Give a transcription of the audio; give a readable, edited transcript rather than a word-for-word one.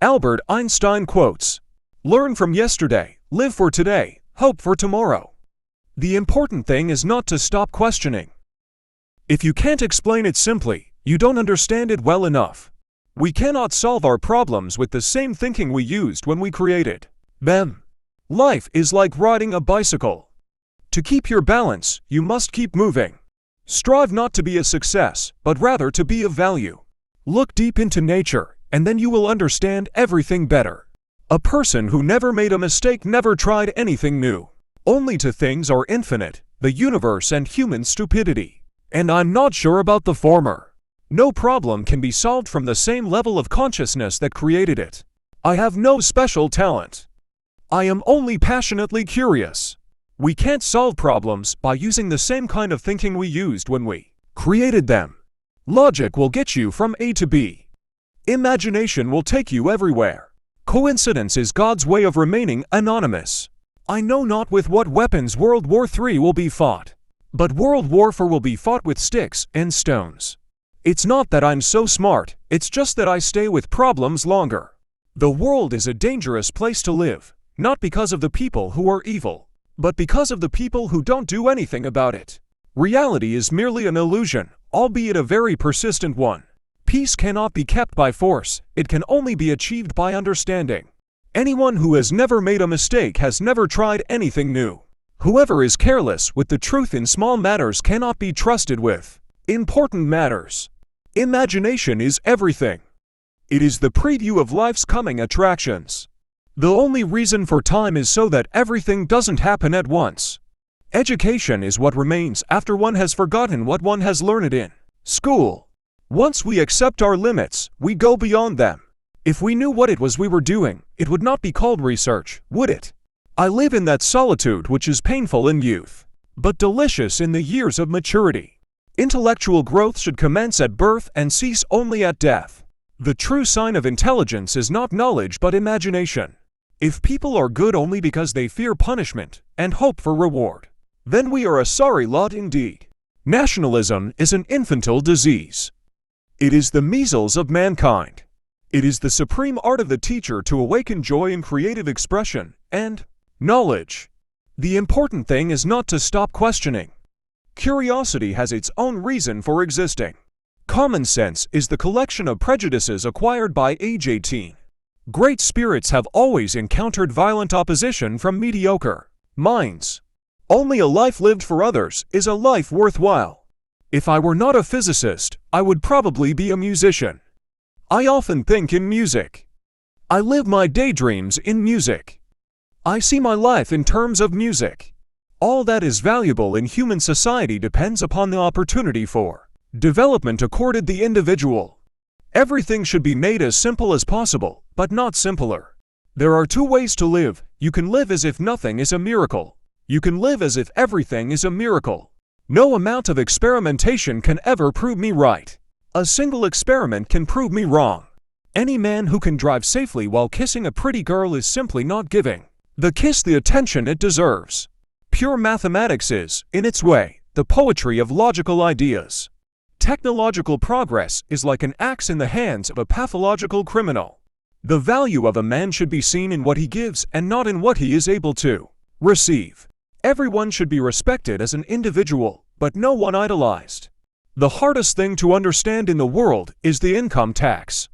Albert Einstein quotes, "Learn from yesterday, live for today, hope for tomorrow." The important thing is not to stop questioning. If you can't explain it simply, you don't understand it well enough. We cannot solve our problems with the same thinking we used when we created them. Life is like riding a bicycle. To keep your balance, you must keep moving. Strive not to be a success, but rather to be of value. Look deep into nature, and then you will understand everything better. A person who never made a mistake never tried anything new. Only to things are infinite, the universe and human stupidity. And I'm not sure about the former. No problem can be solved from the same level of consciousness that created it. I have no special talent. I am only passionately curious. We can't solve problems by using the same kind of thinking we used when we created them. Logic will get you from A to B. Imagination will take you everywhere. Coincidence is God's way of remaining anonymous. I know not with what weapons World War III will be fought, but World War IV will be fought with sticks and stones. It's not that I'm so smart, it's just that I stay with problems longer. The world is a dangerous place to live, not because of the people who are evil, but because of the people who don't do anything about it. Reality is merely an illusion, albeit a very persistent one. Peace cannot be kept by force, it can only be achieved by understanding. Anyone who has never made a mistake has never tried anything new. Whoever is careless with the truth in small matters cannot be trusted with important matters. Imagination is everything. It is the preview of life's coming attractions. The only reason for time is so that everything doesn't happen at once. Education is what remains after one has forgotten what one has learned in school. Once we accept our limits, we go beyond them. If we knew what it was we were doing, it would not be called research, would it? I live in that solitude which is painful in youth, but delicious in the years of maturity. Intellectual growth should commence at birth and cease only at death. The true sign of intelligence is not knowledge but imagination. If people are good only because they fear punishment and hope for reward, then we are a sorry lot indeed. Nationalism is an infantile disease. It is the measles of mankind. It is the supreme art of the teacher to awaken joy in creative expression and knowledge. The important thing is not to stop questioning. Curiosity has its own reason for existing. Common sense is the collection of prejudices acquired by age 18. Great spirits have always encountered violent opposition from mediocre minds. Only a life lived for others is a life worthwhile. If I were not a physicist, I would probably be a musician. I often think in music. I live my daydreams in music. I see my life in terms of music. All that is valuable in human society depends upon the opportunity for development accorded the individual. Everything should be made as simple as possible, but not simpler. There are two ways to live. You can live as if nothing is a miracle. You can live as if everything is a miracle. No amount of experimentation can ever prove me right. A single experiment can prove me wrong. Any man who can drive safely while kissing a pretty girl is simply not giving the kiss the attention it deserves. Pure mathematics is, in its way, the poetry of logical ideas. Technological progress is like an axe in the hands of a pathological criminal. The value of a man should be seen in what he gives and not in what he is able to receive. Everyone should be respected as an individual, but no one idolized. The hardest thing to understand in the world is the income tax.